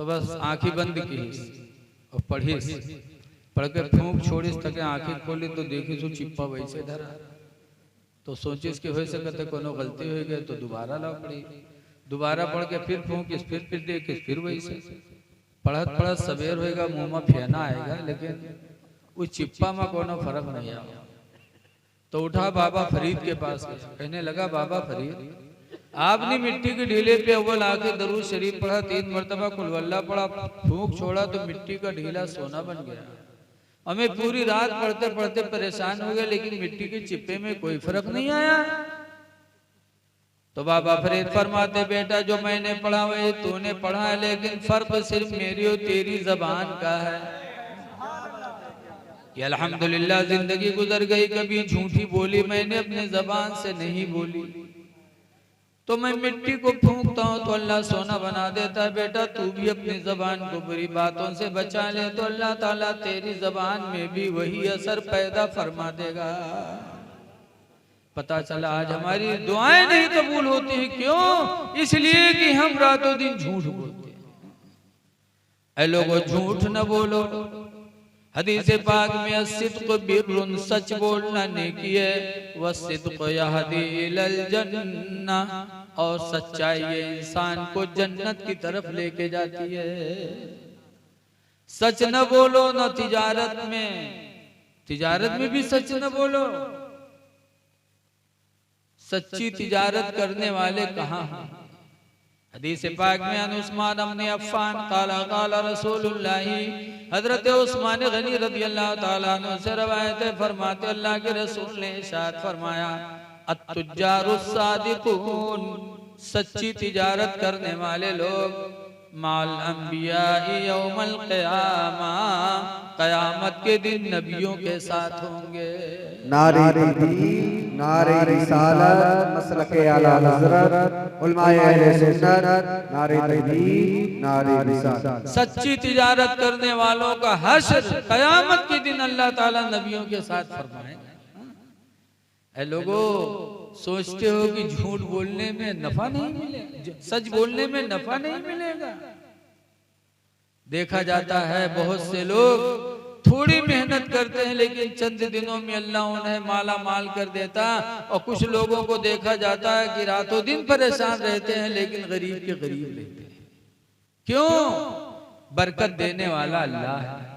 तो बस आंखें बंद की और पढ़ी, पढ़ के फूंक छोड़ी तक आंखें खोली तो देखी तो चिप्पा वैसे धरा। तो सोचिस कि हो सकते कोनो गलती हो गई तो दोबारा ला पड़ी, दोबारा पढ़ के फिर फूंकिस, फिर देखिस, फिर वैसे पढ़त पढ़त सवेर होएगा, मुंह में फेना आएगा, लेकिन उस चिप्पा में कोनो फर्क नहीं आया। तो उठा बाबा फरीद के पास गया, कहने लगा बाबा फरीद आपने मिट्टी के ढीले पे अव्वल आके दरूद शरीफ पढ़ा, 3 मरतबा कुल वल्लाह पढ़ा, फूंक छोड़ा तो मिट्टी का ढीला सोना बन गया। हमें पूरी रात पढ़ते पढ़ते परेशान हो गए, लेकिन मिट्टी के चिप्पे में कोई फर्क नहीं आया। तो बाबा फरीद फरमाते बेटा जो मैंने पढ़ा वही तूने पढ़ा है, लेकिन फर्क सिर्फ मेरी और तेरी जबान का है। कि अल्हम्दुलिल्लाह जिंदगी गुजर गई, कभी झूठी बोली मैंने अपने जबान से नहीं बोली। तो मैं मिट्टी को फूंकता हूँ तो अल्लाह सोना बना देता है। बेटा तू भी अपनी जबान को बुरी बातों से बचा ले तो अल्लाह ताला तेरी जबान में भी वही असर पैदा फरमा देगा। पता चला आज हमारी दुआएं नहीं कबूल होती हैं, क्यों? इसलिए कि हम रातों दिन झूठ बोलते हैं। ऐ लोगों झूठ न बोलो, हदीस पाक में अस्सिद्क़ बिर्रुन सच बोलना नेकी है, वस्सिद्क़ यहदी इलल जन्नह और सच्चाई ये इंसान को जन्नत की तरफ लेके जाती है। सच न बोलो न तिजारत में भी सच न बोलो। सच्ची तिजारत करने वाले कहाँ हैं? हदीस पाक में अन उस्मान इब्न अफ़्फ़ान क़ाला क़ाला रसूलुल्लाह, हज़रत उस्मान गनी रज़ियल्लाहु ताला अन्हु से रवायत है, फरमाते अल्लाह के रसूल ने इरशाद फरमाया अत्तुज्जारुस सादिक़ून, सच्ची तिजारत करने वाले लोग माल अंबिया यौमल क़यामा, क़यामत के दिन नबियों के साथ होंगे। नारे तौहीद, नारे रिसालत, मसलके आला हज़रत, उलमाए अहले सुन्नत, नारे तौहीद, नारे रिसालत। सच्ची तिजारत करने वालों का हश्र क़यामत के दिन अल्लाह ताला नबियों के साथ फरमाएगा। ऐ लोगों सोचते हो कि झूठ बोलने में नफा नहीं मिलेगा, सच बोलने में नफा नहीं मिलेगा। देखा जाता है बहुत से लोग थोड़ी मेहनत करते हैं, लेकिन चंद दिनों में अल्लाह उन्हें माला माल कर देता। और कुछ लोगों को देखा जाता है कि रातों दिन परेशान रहते हैं, लेकिन गरीब के गरीब रहते हैं। क्यों? बरकत देने वाला अल्लाह है,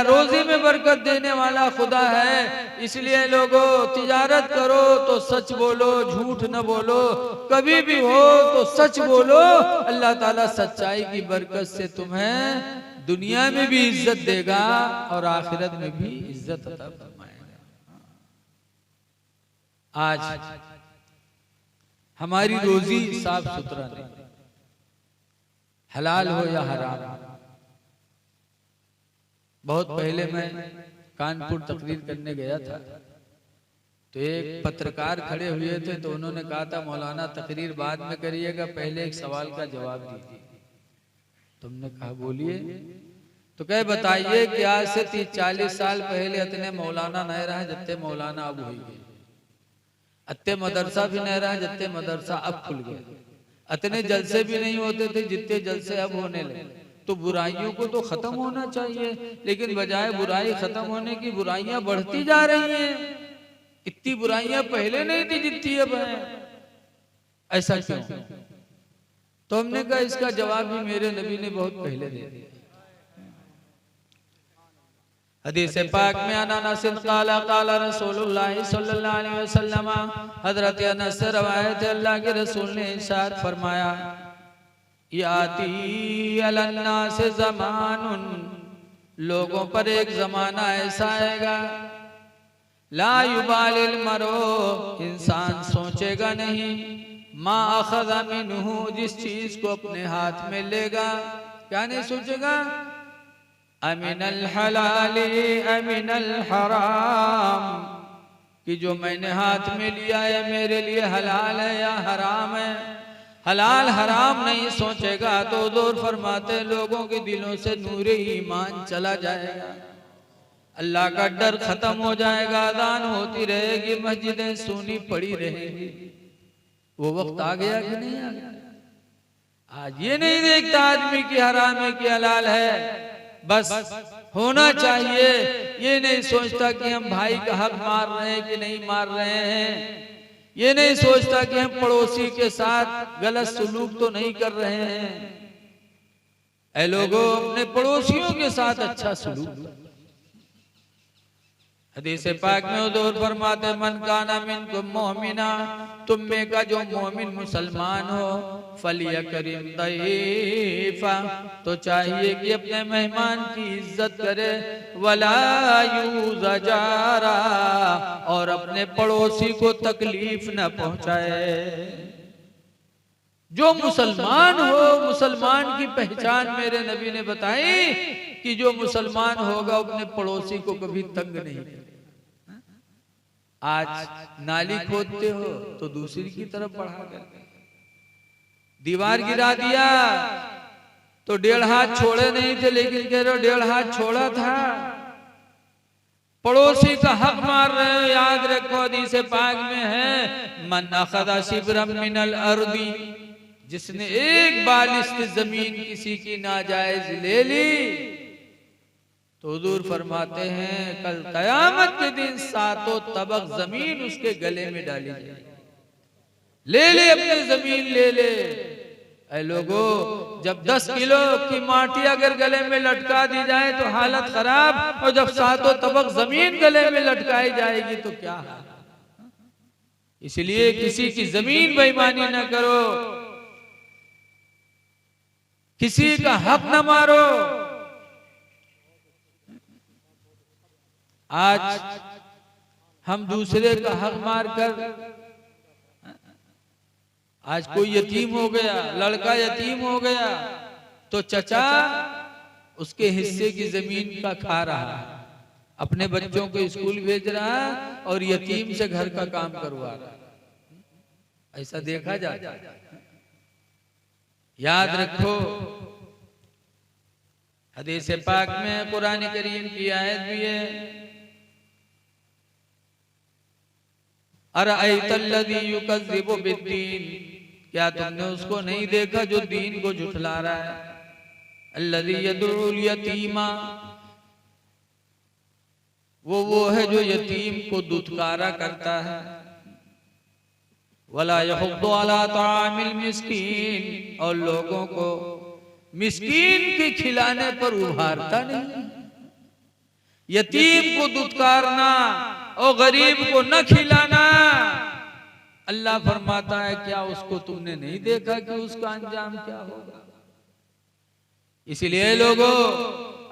रोजी में बरकत देने वाला खुदा है। इसलिए लोगों तिजारत करो तो सच बोलो, झूठ न बोलो। कभी भी हो तो सच बोलो, अल्लाह ताला सच्चाई की बरकत से तुम्हें दुनिया में भी इज्जत देगा और आखिरत में भी इज्जत अता फरमाएगा। आज हमारी रोजी साफ सुथरा नहीं, हलाल हो या हराम। बहुत पहले मैं कानपुर तकरीर करने गया था, तो एक पत्रकार खड़े हुए थे, तो उन्होंने कहा था मौलाना तकरीर बाद में करिएगा, पहले एक सवाल का जवाब दीजिए। तुमने कहा बोलिए। तो कहे बताइए कि आज से 30-40 साल पहले इतने मौलाना नहीं रहा जितने मौलाना अब हुई गए, इतने मदरसा भी नहीं रहा जितने मदरसा अब खुल गए, इतने जलसे भी नहीं होते थे जितने जलसे अब होने लगे। तो बुराइयों को तो खत्म होना चाहिए, लेकिन बजाय बुराई खत्म होने की बुराइयां बढ़ती जा रही हैं। इतनी बुराइयां पहले नहीं थी जितनी अब है, ऐसा क्यों? तो हमने कहा इसका जवाब भी मेरे नबी ने बहुत पहले दे दिया। हदीस पाक में अनस क़ाला क़ाला रसूलुल्लाह सल्लल्लाहु अलैहि वसल्लम, हजरत अनस से रवायत है, अल्लाह के रसूल ने इरशाद फरमाया याती अलन्नास ज़मानुन, लोगों पर एक जमाना ऐसा आएगा ला युबालिल मरो, इंसान सोचेगा नहीं मा अखज़ मिन्हु, जिस चीज को अपने हाथ में लेगा। क्या नहीं सोचेगा? अमिनल हलाली अमिनल हराम, कि जो मैंने हाथ में लिया है मेरे लिए हलाल है या हराम है। हलाल हराम नहीं सोचेगा तो हुज़ूर फरमाते लोगों के दिलों से नूर ईमान चला जाएगा, अल्लाह का डर खत्म हो जाएगा, अज़ान होती रहेगी, मस्जिदें सूनी पड़ी रहेंगी। वो वक्त आ गया कि नहीं आ गया? आज ये नहीं देखता आदमी की हराम है कि हलाल है, बस होना चाहिए। ये नहीं सोचता कि हम भाई का हक मार रहे हैं कि नहीं मार रहे हैं। ये नहीं सोचता कि हम पड़ोसी के साथ गलत सलूक तो नहीं कर रहे हैं। ऐ लोगों, अपने पड़ोसियों के साथ अच्छा सलूक। हदीस पाक में हुजूर फरमाते, मन काना मिनकुम मोमिना, तुम में का जो मोमिन मुसलमान हो, फलियकरिम दैफा, तो चाहिए कि अपने मेहमान की इज्जत करे, वला यूज़ा जारा, और अपने पड़ोसी को तकलीफ न पहुंचाए। जो मुसलमान हो, मुसलमान की पहचान मेरे नबी ने बताई कि जो मुसलमान होगा अपने पड़ोसी को कभी तंग नहीं करेगा। आज नाली खोदते हो तो दूसरी की तरफ बढ़ा कर, दीवार गिरा दिया तो 1.5 हाथ छोड़े नहीं थे, लेकिन कह रहे हो 1.5 हाथ छोड़ा था। पड़ोसी का हक मार रहे हो। याद रखो, हदीस पाक में है, मन अखदा शिब्रम मिनल अर्दी, जिसने एक बालिश्त जमीन किसी की नाजायज ले ली, तो हुजूर फरमाते हैं कल कयामत के दिन 7 तबक जमीन उसके गले में डाली जाएगी। ले ले अपनी जमीन, ले ले। ऐ लोगों, जब 10 किलो की माटी अगर गले में लटका दी जाए तो हालत खराब, और जब 7 तबक जमीन गले में लटकाई जाएगी तो क्या है। इसलिए किसी की जमीन बेईमानी न करो, किसी का हक न मारो। आज हम दूसरे का हक मार कर, आज कोई यतीम हो गया, लड़का यतीम हो गया, तो चचा उसके हिस्से की जमीन का खा रहा है, अपने बच्चों को स्कूल भेज रहा है और यतीम से घर का काम करवा रहा है। ऐसा देखा जाता है। याद रखो, हदीस पाक में कुरान करीम की आयत भी है, अरअयतल्लज़ी युकज़्ज़िबु बिद्दीन, क्या तुमने उसको नहीं देखा जो दीन को झुठला रहा है। अल्लज़ी यदउल यतीमा, वो है जो यतीम को दुत्कारा करता है। वला यहुद्दु अला तामिल मिस्कीन, और लोगों को मिस्कीन के खिलाने पर उभारता नहीं। यतीम को दुत्कारना और गरीब को न खिलाना, अल्लाह फरमाता है क्या उसको तुमने नहीं देखा कि उसका अंजाम क्या होगा। इसलिए लोगों,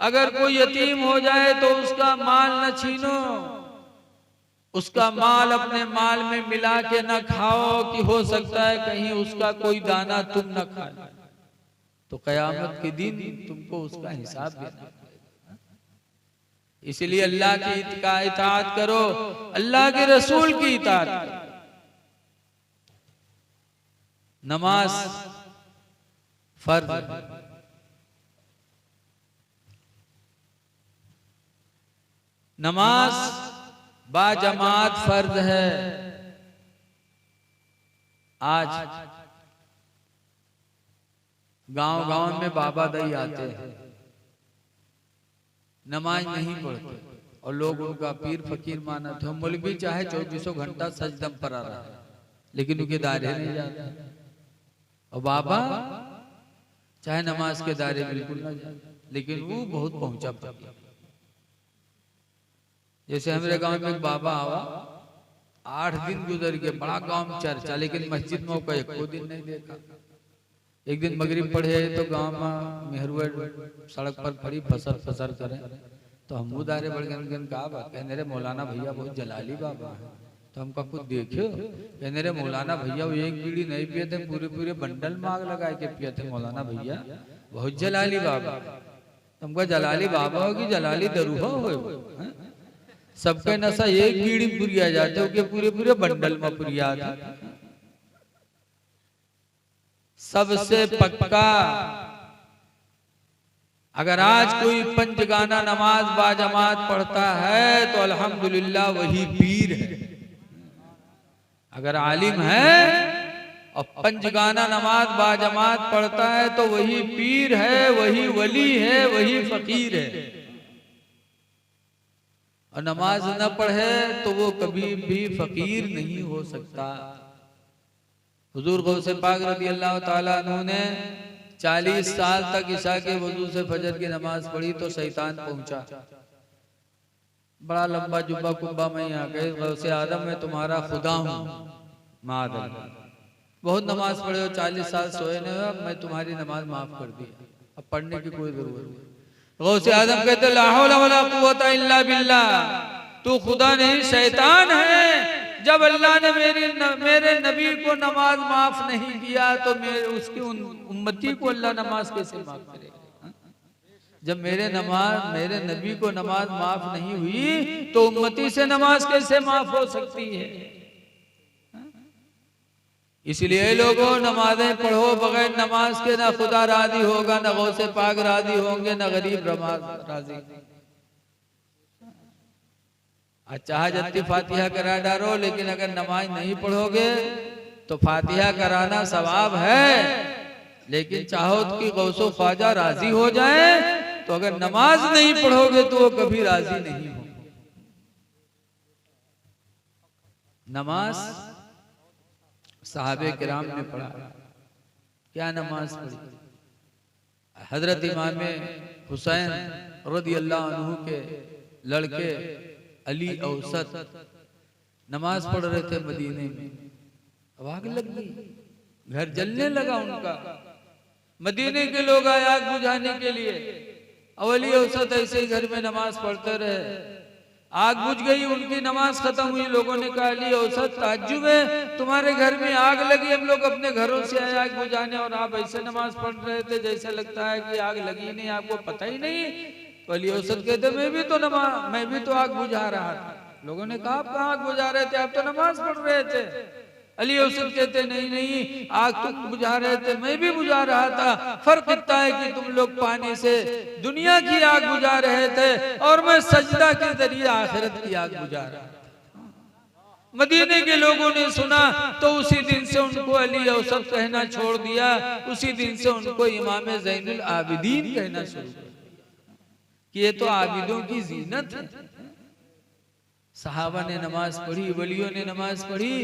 अगर कोई यतीम हो जाए तो उसका माल न छीनो, उसका माल अपने माल में मिला के न खाओ, कि हो सकता है कहीं उसका कोई दाना तुम न खाए, तो कयामत के दिन तुमको उसका हिसाब देना। इसलिए अल्लाह की इताअत करो, अल्लाह के रसूल की इताअत करो। नमाज फर्ज, नमाज बाजमात फर्ज है। आज गांव-गांव में बाबा दई आते हैं, नमाज नहीं पढ़ते और लोग उनका पीर फकीर मानते हैं। मौलवी चाहे 24 घंटा सजदम पर आ रहा है, लेकिन उनके दायरे नहीं जाते, और बाबा चाहे नमाज के दायरे बिल्कुल ना जाए, लेकिन वो बहुत पहुंचा। जैसे हमारे गांव में एक बाबा आवा, 8 दिन गुजर गए, बड़ा गांव में चर्चा, लेकिन मस्जिद में का एक दिन नहीं देखा। एक दिन मगरिब पढ़े तो गांव में मेहरुआ सड़क पर खड़ी फसर करे, तो हम उदारे बढ़ गए, कहा बात कहने रे मौलाना भैया बहुत जलाली बाबा है। तो हमका कुछ देखो, कहने रे मौलाना भैया वो एक बीड़ी नहीं पिए थे, पूरे बंडल मांग लगा के पिए थे मौलाना भैया, बहुत जलाली बाबा। तुमका जलाली बाबा होगी, जलाली दरूहा हो, सबका नशा एक बीड़ी पुरिया जाते हो कि पूरे बंडल में पुरिया था। सबसे पक्का, अगर आज कोई पंचगाना नमाज बाजमात पढ़ता है तो अल्हम्दुलिल्लाह वही पीर है। अगर आलिम है और पंचगाना नमाज बाजमात पढ़ता है तो वही पीर है, वही वली है, वही फकीर है। और नमाज न पढ़े तो वो कभी भी फकीर नहीं हो सकता। हुजूर गौसे पाक रज़ी अल्लाह ताला अन्हु ने 40 साल तक ईशा के वजू से फजर की नमाज पढ़ी तो शैतान पहुंचा, बड़ा लंबा जुब्बा कुब्बा में यहाँ गए, गौसे आदम मैं तुम्हारा खुदा हूँ, मादल बहुत नमाज पढ़े हो, 40 साल सोए नहीं हो, मैं तुम्हारी नमाज माफ कर दी, अब पढ़ने की कोई जरूरत नहीं। गौसे आदम कहते ला हौला वला कुव्वता इल्ला बिल्लाह, तू खुदा नहीं शैतान है। जब अल्लाह ने मेरे नबी को नमाज माफ नहीं किया तो उसकी उम्मती को अल्लाह नमाज कैसे माफ करेगा? जब मेरे नबी को नमाज माफ नहीं हुई तो उम्मती से नमाज कैसे माफ हो सकती है? इसलिए लोगों नमाजें पढ़ो, बगैर नमाज के ना खुदा राजी होगा, ना गौसे पाक राजी होंगे, ना गरीब राजी। अच्छा जत्ती फातिहा करा डालो, लेकिन अगर नमाज नहीं पढ़ोगे तो फातिहा कराना सवाब है, लेकिन चाहो कि गौसो ख्वाजा राजी हो जाए तो अगर नमाज नहीं पढ़ोगे तो वो कभी राजी नहीं हो। नमाज साहबे किराम ने पढ़ा, क्या नमाज पढ़ी? हजरत इमाम हुसैन रज़ी अल्लाह अन्हु के लड़के अली औसत नमाज पढ़ रहे थे मदीने में, अब आग लग गई, घर जलने लगा उनका। मदीने के लोग आए आग बुझाने के लिए, अली औसत ऐसे ही घर में नमाज पढ़ते रहे, आग बुझ गई, उनकी नमाज खत्म हुई। लोगों ने कहा अली औसत ताज्जुब है, तुम्हारे घर में आग लगी, हम लोग अपने घरों से आए आग बुझाने और आप ऐसे नमाज पढ़ रहे थे जैसे लगता है कि आग लगी नहीं, आपको पता ही नहीं। तो अली औसत कहते मैं भी तो आग बुझा रहा था। लोगों ने कहा आप कहाँ आग बुझा रहे थे, आप तो नमाज पढ़ रहे थे। अली औसत कहते नहीं आग तो बुझा रहे थे, मैं भी बुझा रहा था, फर्क इतना है कि तुम लोग पानी से दुनिया की आग बुझा रहे थे और मैं सजदा के जरिए आखिरत की आग बुझा रहा था। मदीने के लोगों ने सुना तो उसी दिन से उनको अली औसत कहना छोड़ दिया, उसी दिन से उनको इमाम ज़ैनुल आबिदीन कहना शुरू किया कि ये तो आबिदों की जीनत है। सहाबा ने नमाज पढ़ी, वलियों ने नमाज पढ़ी,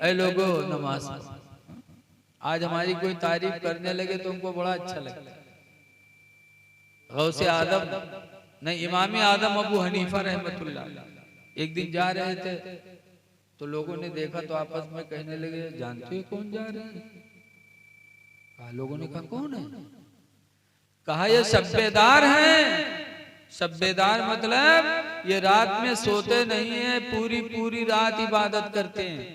ऐ लोगों नमाज पढ़ो। आज हमारी कोई तारीफ करने लगे तो उनको बड़ा अच्छा लगता है। गौसे आदम नहीं, इमाम आदम अबू हनीफा रहमतुल्लाह एक दिन जा रहे थे तो लोगों ने देखा तो आपस में कहने लगे जानते हो कौन जा रहे हैं? कहा, लोगों ने कहा कौन है? कहा ये शब्बेदार हैं। शब्बेदार मतलब ये रात में सोते नहीं है, पूरी रात इबादत करते हैं।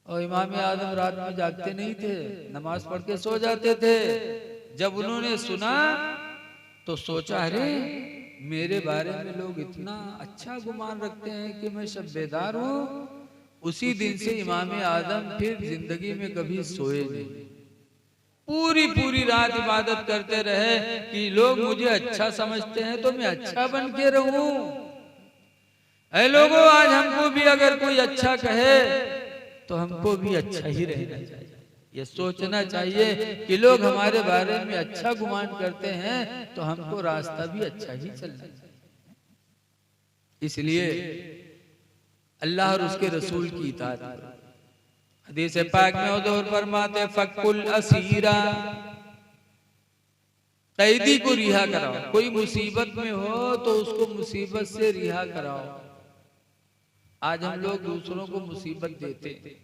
और इमाम आदम रात में जागते नहीं थे, नमाज पढ़ के सो जाते थे। जब उन्होंने सुना तो सोचा अरे मेरे बारे में लोग इतना अच्छा गुमान रखते हैं कि मैं शब्बेदार हूँ। उसी दिन से इमाम आदम फिर जिंदगी में कभी सोए नहीं, पूरी रात इबादत करते रहे कि लोग मुझे अच्छा समझते हैं तो मैं अच्छा बन के रहूं। ऐ लोगों आज हमको भी अगर कोई अच्छा कहे तो हमको भी अच्छा ही रहना चाहिए। ये सोचना चाहिए कि लोग हमारे बारे में अच्छा गुमान करते हैं तो हमको रास्ता भी अच्छा ही चलना चाहिए। इसलिए अल्लाह और उसके रसूल की इताअत करो। हदीस पाक में हुजूर फरमाते फकुल असीरा, कैदी को रिहा कराओ। कोई मुसीबत में हो तो उसको मुसीबत से रिहा कराओ। आज हम लोग दूसरों को मुसीबत देते,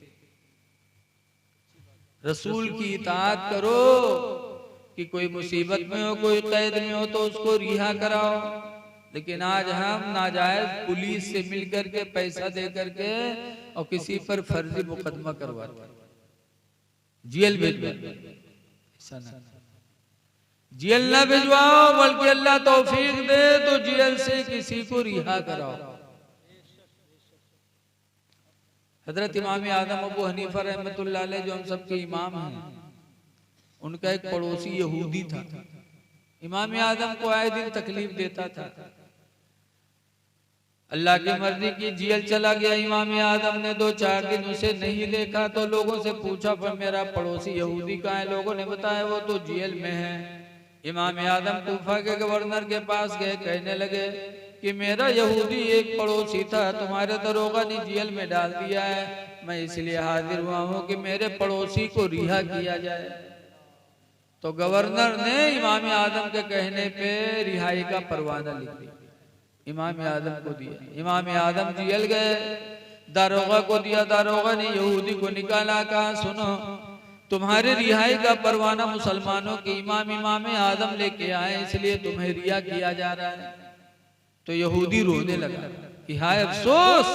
रसूल की इताअत करो कि कोई मुसीबत में हो, कोई कैद में हो तो उसको रिहा कराओ। लेकिन आज हम नाजायज पुलिस से मिलकर के पैसा दे करके और किसी पर फर्जी मुकदमा करवाते, जेल भेजवाते। ऐसा ना, जेल ना भिजवाओ बल्कि अल्लाह तौफीक दे तो जेल से किसी को रिहा कराओ। हजरत इमाम आदम अबू हनीफा रहमतुल्लाह अलैह जो हम सबके इमाम हैं, उनका एक पड़ोसी यहूदी था। इमाम आदम को आए दिन तकलीफ देता था। अल्लाह की मर्जी की जेल चला गया। इमाम आदम ने 2-4 दिन उसे नहीं देखा तो लोगों से पूछा, पर मेरा पड़ोसी यहूदी कहाँ है? लोगों ने बताया वो तो जेल में है। इमाम आदम कूफा के गवर्नर के पास गए, कहने लगे कि मेरा यहूदी एक पड़ोसी था, तुम्हारे दरोगा ने जेल में डाल दिया है, मैं इसलिए हाजिर हुआ हूँ कि मेरे पड़ोसी को रिहा किया जाए। तो गवर्नर ने इमाम आदम के कहने पे रिहाई का परवाना लिख दिया, इमाम आदम को दिया। इमाम आदम जेल गए, दारोगा को दिया, दारोगा ने यहूदी को निकाला, कहा सुनो तुम्हारे रिहाई का परवाना मुसलमानों के इमाम आदम लेके आए, इसलिए तुम्हें रिहा किया जा रहा है। तो यहूदी रोने लगा कि हाय अफसोस,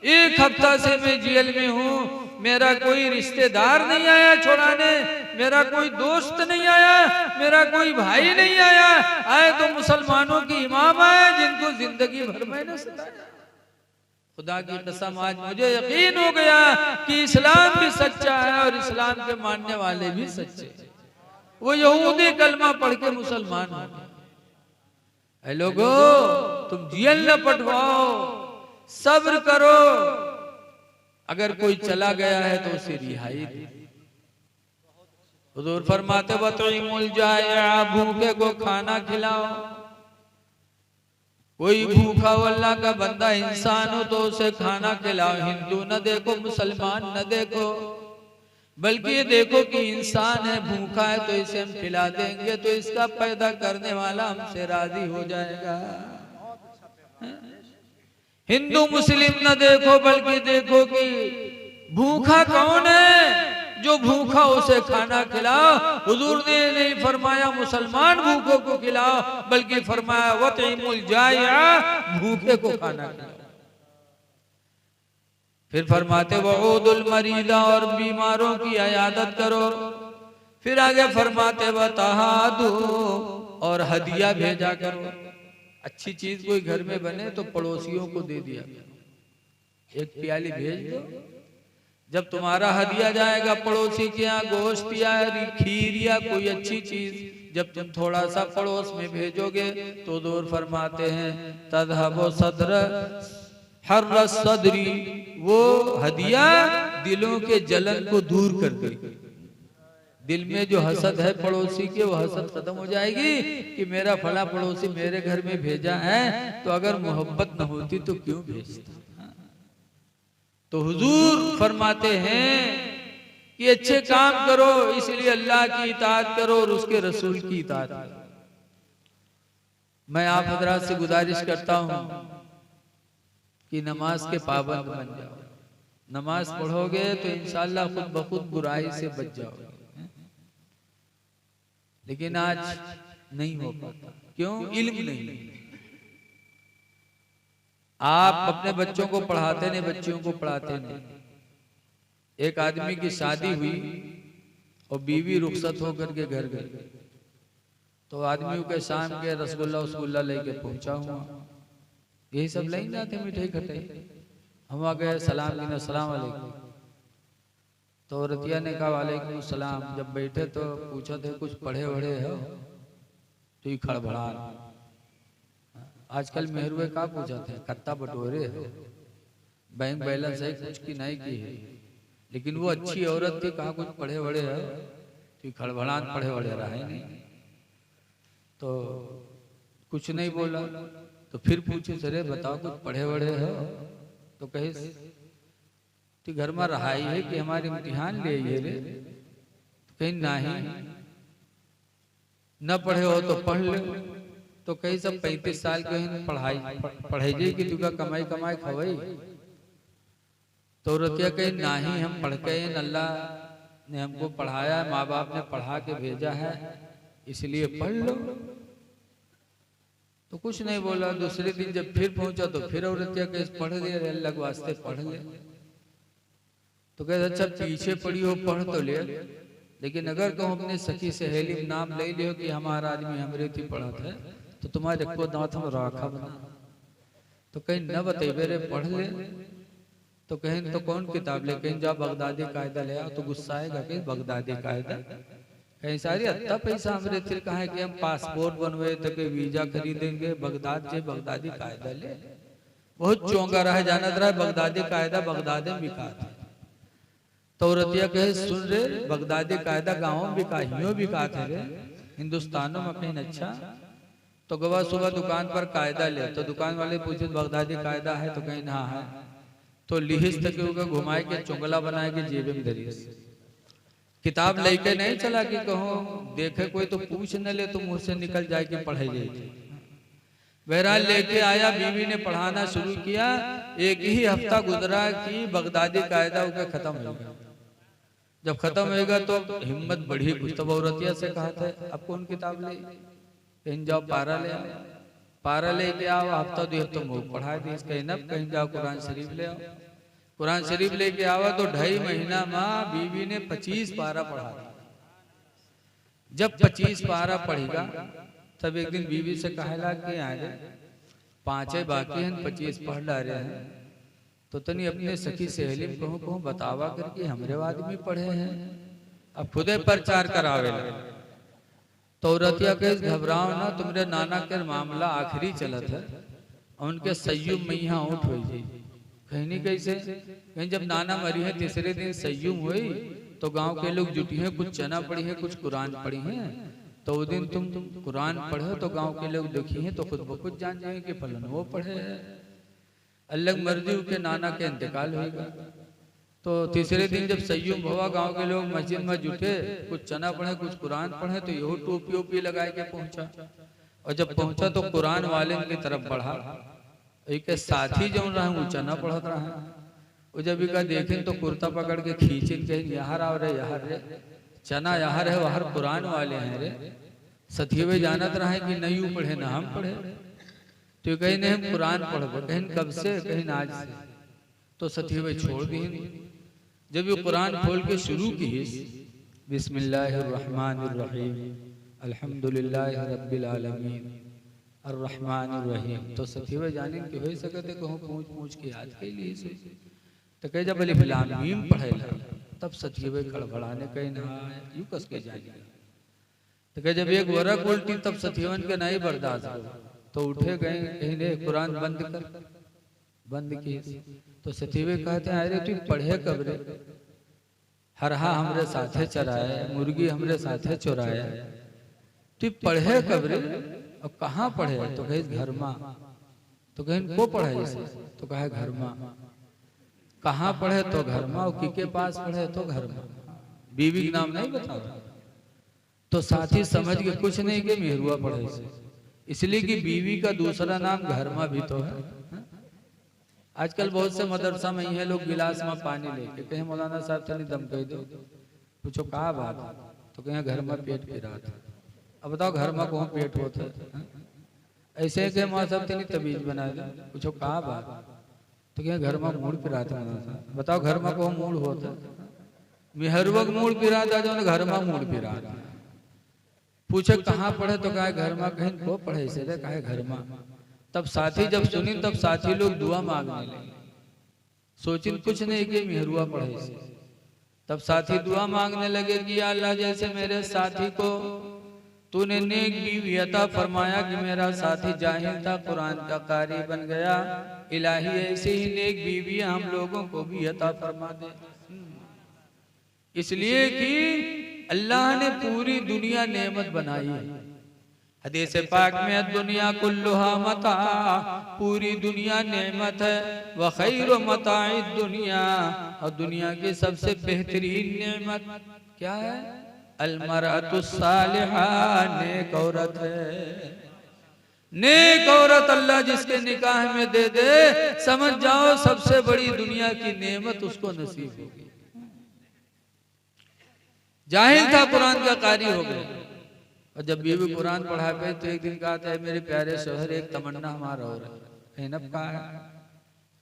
1 हफ्ता से मैं जेल में हूँ, मेरा कोई रिश्तेदार नहीं आया छुड़ाने, मेरा कोई दोस्त नहीं आया, मेरा कोई भाई नहीं आया, आए तो मुसलमानों के इमाम आए जिनको जिंदगी भर मैंने सताया। खुदा की कसम आज मुझे यकीन हो गया कि इस्लाम भी सच्चा है और इस्लाम के मानने वाले भी सच्चे। वो यहूदी कलमा पढ़ के मुसलमान हो गए। लोगों, तुम जेल न पटवाओ, सब्र करो, अगर कोई चला गया है तो उसे रिहाई दे। हुजूर फरमाते वतईमुल जाया, भूखे को खाना खिलाओ। कोई भूखा हो, अल्लाह का बंदा इंसान हो तो उसे खाना खिलाओ। हिंदू न देखो, मुसलमान न देखो, बल्कि ये देखो कि इंसान है, भूखा है तो इसे हम खिला देंगे तो इसका पैदा करने वाला हमसे राजी हो जाएगा। हिंदू मुस्लिम न देखो, बल्कि देखो कि भूखा कौन है, जो भूखा उसे खाना खिलाओ। हुजूर ने नहीं फरमाया मुसलमान भूखों को खिलाओ, बल्कि फरमाया वतईमुल जाया, भूखे को खाना खिलाओ। फिर फरमाते वऊदुल मरीदा, और बीमारों की इयादत करो। फिर आगे फरमाते वतहादु, और हदिया भेजा करो। अच्छी चीज कोई घर में बने तो पड़ोसियों को दे दिया, एक प्याली भेज दो। जब तुम्हारा हदिया जाएगा पड़ोसी के यहाँ, गोश्त या खीर या कोई अच्छी चीज, जब तुम थोड़ा सा पड़ोस में भेजोगे तो दूर फरमाते हैं तदहबो सदर हर्र सदरी, वो हदिया दिलों के जलन को दूर कर देगी। दिल में जो हसद है पड़ोसी के, वो हसद खत्म हो जाएगी कि मेरा फला पड़ोसी मेरे घर में भेजा है, तो अगर मोहब्बत न होती तो क्यों भेजता। तो हुजूर फरमाते हैं कि अच्छे काम करो, इसलिए अल्लाह की इताअत करो और उसके रसूल की इताअत करो। मैं आप हजरात से गुजारिश करता हूं कि नमाज के पाबंद बन जाओ। नमाज पढ़ोगे तो इंशाअल्लाह खुद ब खुद बुराई से बच जाओगे। लेकिन आज नहीं हो पाता, क्यों? इल्म नहीं। आप अपने बच्चों को पढ़ाते नहीं, बच्चियों को पढ़ाते नहीं। एक आदमी की शादी हुई और बीवी रुखसत होकर के घर गई, तो आदमियों के शाम के रसगुल्ला लेके पहुंचा हुआ, यही सब ले जाते मिठाई खटाई। हम आ गए, सलाम की अस्सलाम वालेकुम। तो रतिया ने कहा वालेकुम सलाम। जब बैठे तो पूछा थे कुछ पढ़े वढ़े हो? तो ये खड़बड़ान, आजकल मेहरुए का पूछा थे, कत्ता बटोरे हो, बैंक बैलेंस है कुछ की नहीं की है। लेकिन वो अच्छी औरत थी, कहा कुछ पढ़े वढ़े हो? तो खड़बड़ान पढ़े वढ़े रहा है नहीं। तो कुछ नहीं बोला। तो फिर पूछे सरे बताओ कुछ पढ़े वढ़े हो? तो कहे तो घर में रहा ही है कि हमारे इम्तिहान ले ये रे। तो कहीं नहीं, न पढ़े हो तो पढ़ ले। तो कहीं सब 35 साल के पढ़ाई कि तुका कमाई खवाई। तो रतिया कहीं नहीं, हम पढ़ के अल्लाह ने हमको पढ़ाया, माँ बाप ने पढ़ा के भेजा है, इसलिए पढ़ लो। तो कुछ नहीं बोला। दूसरे दिन जब फिर पहुंचा तो फिर औरतिया के पढ़ ले, अल्लाह के वास्ते पढ़ ले। तो कहते अच्छा पीछे पड़ी हो पढ़ तो ले, लेकिन अगर कहूँ अपने सखी सहेली में नाम ले लियो कि हमारा आदमी हमरे थी पढ़ा था, तो तुम्हारे को दांत हम राखा बना। तो कहीं न बतेबे रे पढ़ ले। तो कहें तो कौन किताब ले? कहीं जा बगदादी कायदा ले आओ। तो गुस्सा आएगा कि बगदादी कायदा कहीं सारी अत्ता पैसा हमरे थे, कहा कि हम पासपोर्ट बनवे तो के वीजा खरीदेंगे, बगदाद से बगदादी कायदा ले। बहुत चौंका रहा, जानत रहा बगदादी कायदा बगदाद में बिका था। तो औरतिया कहे सुन रे, बगदादी कायदा गाँव में बिका, यूं बिका थे रे, हिंदुस्तानों में कहीं अच्छा। तो गवा सुबह दुकान पर कायदा ले, तो दुकान वाले पूछे बगदादी कायदा है, तो कहीं ना है। तो लिहिस तक घुमाए के चुंगला बनाए के जेबे में धरी, किताब लेके नहीं चला कि कहो देखे कोई तो पूछ न ले तो मुंह से निकल जाए कि पढ़े जाए। बहरहाल लेके आया, बीवी ने पढ़ाना शुरू किया। एक ही हफ्ता गुजरा कि बगदादी कायदा उनका खत्म हो गया। जब खत्म होगा तो हिम्मत बढ़ी कुछ, तो औरतिया से कहा था अब कौन किताब ले, कहीं जाओ पारा ले आओ, पारा लेके आओ, हफ्ता 2 हफ्ता मुँह पढ़ा दी, कहीं जाओ कुरान शरीफ ले आओ, कुरान शरीफ लेके आवा। तो 2.5 महीना माँ बीवी ने 25 पारा पढ़ा। जब 25 पारा पढ़ेगा तब एक दिन बीवी से कहला कि आगे 5 बाकी हैं, 25 पढ़ ला रहे हैं, तो तनी अपने सखी सहेली कहूँ कहूँ बतावा करके हमरे आदमी पढ़े हैं, अब खुदे प्रचार करावे। तो औरतिया के घबराओ ना, तुम्हारे नाना के मामला आखिरी चलत है, उनके सयुम में यहाँ उठ हो जाए। कहीं नहीं कैसे, कहीं जब नाना मरी है तीसरे दिन सयुम हुई तो गांव के लोग जुटी हैं, कुछ चना पढ़ी है, कुछ कुरान पढ़ी है। तो उस दिन तुम कुरान पढ़ो तो गांव के लोग देखी हैं तो खुद ब खुद जान जाएंगे कि फलन वो पढ़े है। अल्लाह मर्जी के नाना के इंतकाल होगा। तो तीसरे दिन जब सयुम हुआ, गांव के लोग मस्जिद में जुटे, कुछ चना पढ़े कुछ कुरान पढ़े, तो यहो टोपी ओपी लगाए के पहुंचा। और जब पहुंचा तो कुरान वाले की तरफ बढ़ा, एक साथी जो रहा वो चना पढ़त रहा। वो जब इका देखें तो कुर्ता पकड़ के खींचे, कहीं यहाँ आओ रे, यहाँ रे, चना यहाँ रहे, वहाँ कुरान वाले हैं रे। सथीवे जानत रहा है कि नहीं पढ़े ना हम पढ़े, तो कहीं नहीं हम कुरान पढ़, कहीं कब से, कहीं आज से। तो सथीवे छोड़ दी। जब ये कुरान खोल के शुरू की, बिस्मिल्लाहिर्रहमानिर्रहीम अल्हम्दुलिल्लाहि रब्बिल आलमीन अर्रहमानिर रहीम, तो सखीवे जाने के हो सकते कहूँ पूछ पूछ के याद के लिए से। तो कहे जब अलिफ लाम मीम पढ़ेला तब सखीवे खड़बड़ाने कहीं ना यूं कस के जाएंगे। तो कहे जब एक वरक उल्टी तब सखीवन के नहीं बर्दाश्त हो, तो उठे गए कहीं ने कुरान बंद कर, बंद किए। तो सखीवे कहते हैं अरे तू पढ़े कब रे, हरहा हमरे साथे चराए, मुर्गी हमरे साथे चुराए, तू पढ़े कब रे, अब कहाँ पढ़े, तो कहे घर माँ। तो कहीं को पढ़े इसे, तो कहे घर माँ। कहाँ पढ़े, तो घर माँ। के पास पढ़े, तो घर माँ। बीवी का नाम नहीं बता रहा, तो साथी समझ के कुछ नहीं के मेहरुआ पढ़े इसे, इसलिए कि बीवी का दूसरा नाम घर माँ भी तो है। आजकल बहुत से मदरसा में ये लोग गिलास में पानी लेके कहे मौलाना साहब तनी दम कह दो, पूछो कहा बात, तो कहे घर में पेट पिरा था। अब बताओ घर में कौन पेट होता है, ऐसे के माँ साहब तेनी तबीज बना दे, पूछो कहा बात, तो क्या घर में मूड पिरा था। बताओ घर में कौन मूड होता, मेहरवक मूड पिरा था, जो घर में मूड पिरा था। पूछे कहाँ पढ़े, तो कहा घर में। कहीं को पढ़े से रे, कहा घर में। तब साथी जब सुनी तब साथी लोग दुआ मांगने लगे, सोचिन कुछ नहीं कि मेहरुआ पढ़े से। तब साथी दुआ मांगने लगे कि या अल्लाह जैसे मेरे साथी को तूने नेक बीवी अता फरमाया कि मेरा साथी जाहिल था कुरान का कारी बन गया, इलाही ऐसे ही नेक बीवी हम लोगों को भी अता फरमा दे। इसलिए कि अल्लाह ने पूरी दुनिया नेमत बनाई है। हदीस पाक में दुनिया कुल्लुहा मता, पूरी दुनिया नेमत है। व खैर मताई दुनिया, और दुनिया की सबसे बेहतरीन नेमत क्या है, अलमरअतु सालिहा, नेक औरत है। नेक औरत अल्लाह जिसके निकाह में दे दे, समझ जाओ सबसे बड़ी दुनिया की नेमत उसको नसीब होगी। जाहिल था कुरान का कारी हो गया, और जब बीवी कुरान पढ़ा पे तो एक दिन कहा था मेरे प्यारे शोहर एक तमन्ना हमारा हो रहा है। नब कहा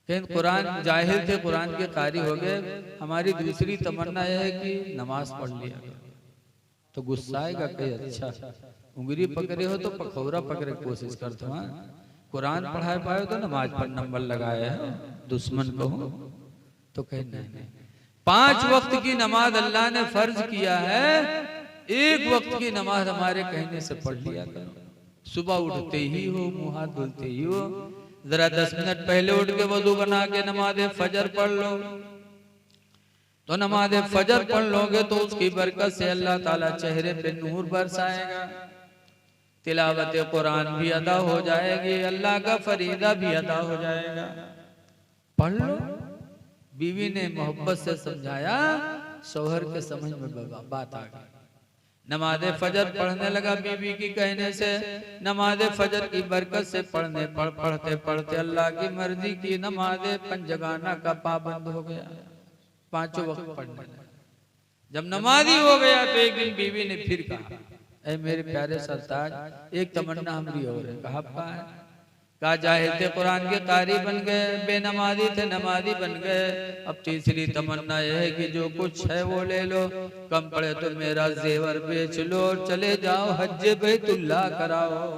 है, कुरान जाहिल थे कुरान के कारी हो गए, हमारी दूसरी तमन्ना यह है कि नमाज पढ़ लिया। तो गुस्सा आएगा कहीं अच्छा उंगली पकड़े हो तो पखौरा पकड़े कोशिश करते हो, कुरान पढ़ाए पाए तो नमाज पर नंबर लगाया है दुश्मन को। तो कहीं नहीं, 5 वक्त की नमाज अल्लाह ने फर्ज किया है, 1 वक्त की नमाज हमारे कहने से पढ़ लिया करो। सुबह उठते ही हो, मुंह हाथ धुलते ही हो, जरा 10 मिनट पहले उठ के वजू बना के नमाज फजर पढ़ लो। तो नमाज फजर पढ़ लोगे तो उसकी बरकत से अल्लाह ताला चेहरे पे नूर बरसाएगा, तिलावत कुरान भी अदा हो जाएगी, अल्लाह का फरीदा भी अदा हो जाएगा। पढ़ लो। बीवी ने मोहब्बत से समझाया, शौहर के समझ में बात आ गई। नमाज फजर पढ़ने लगा बीवी की कहने से। नमाज फजर की बरकत से पढ़ते पढ़ते अल्लाह की मर्जी की नमाज पंजगाना का पाबंद हो गया, 5 वक्त पढ़ने लगा। जब नमाजी हो गया तो एक दिन बीवी ने फिर कहा, ऐ मेरे प्यारे सरताज, एक तमन्ना हमारी और है। कहा जाहिद थे कुरान के कारी बन गए, बेनमाजी थे नमाजी बन गए, अब तीसरी तमन्ना यह है कि जो कुछ है वो ले लो, कम पड़े तो मेरा जेवर बेच लो, चले जाओ हज बैतुल्लाह कराओ,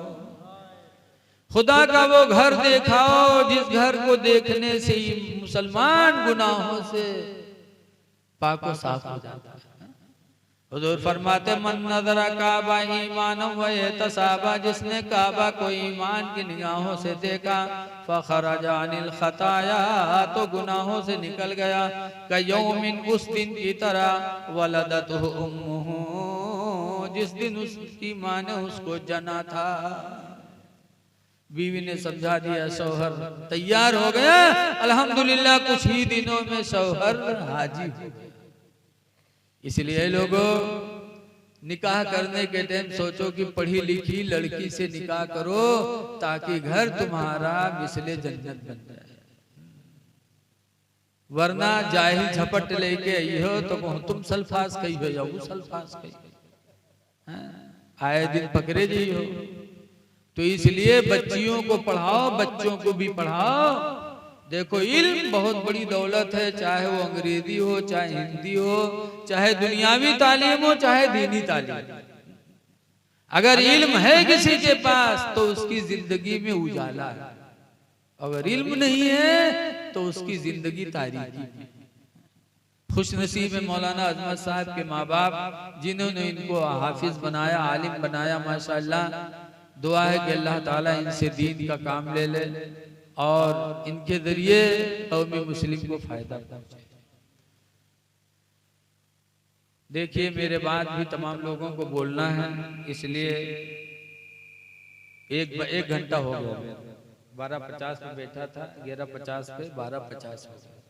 खुदा का वो घर दिखाओ जिस घर को देखने से ही मुसलमान गुनाहों से पाको साफ हो जाता है। हुजूर फरमाते मन नजरा काबा ईमान व यतसाबा, जिसने काबा को ईमान की निगाहों से देखा, फखरजा अनिल खताया, तो गुनाहों से निकल गया, कयौमिन, उस दिन की तरह, वलदतहु उम्मुहु, जिस दिन उसकी माँ ने उसको जना था। बीवी ने समझा दिया, शौहर तैयार हो गया। अल्हम्दुलिल्लाह कुछ ही दिनों में शौहर हाजी हो गया। इसलिए लोगों, निकाह करने के टाइम सोचो कि पढ़ी लिखी लड़की से निकाह करो ताकि घर तुम्हारा मिसले जन्नत बन जाए, वरना जाहिल झपट लेके आई हो तो तुम सल्फास कही हो या वो सल्फास कही, आए दिन पकड़े जी हो। तो इसलिए बच्चियों को पढ़ाओ, बच्चों को भी पढ़ाओ। देखो इल्म बहुत बड़ी दौलत है, चाहे वो अंग्रेजी हो, चाहे हिंदी हो, चाहे दुनियावी तालीम हो, चाहे दीनी तालीम। अगर इल्म है किसी के पास तो उसकी जिंदगी में उजाला है, अगर इल्म नहीं है तो उसकी जिंदगी तारीकी है। खुशनसीब है मौलाना अजमत साहब के माँ बाप जिन्होंने इनको हाफिज बनाया, आलिम बनाया, माशाअल्लाह। दुआ है कि अल्लाह ताला इनसे दीन का काम ले ले और इनके जरिए कौमी मुस्लिम को फायदा पहुंचे। देखिए मेरे बाद भी तमाम लोगों को बोलना है, इसलिए एक घंटा हो गया। 12:50 पे बैठा था, 11:50 पे 12:50 हो गया।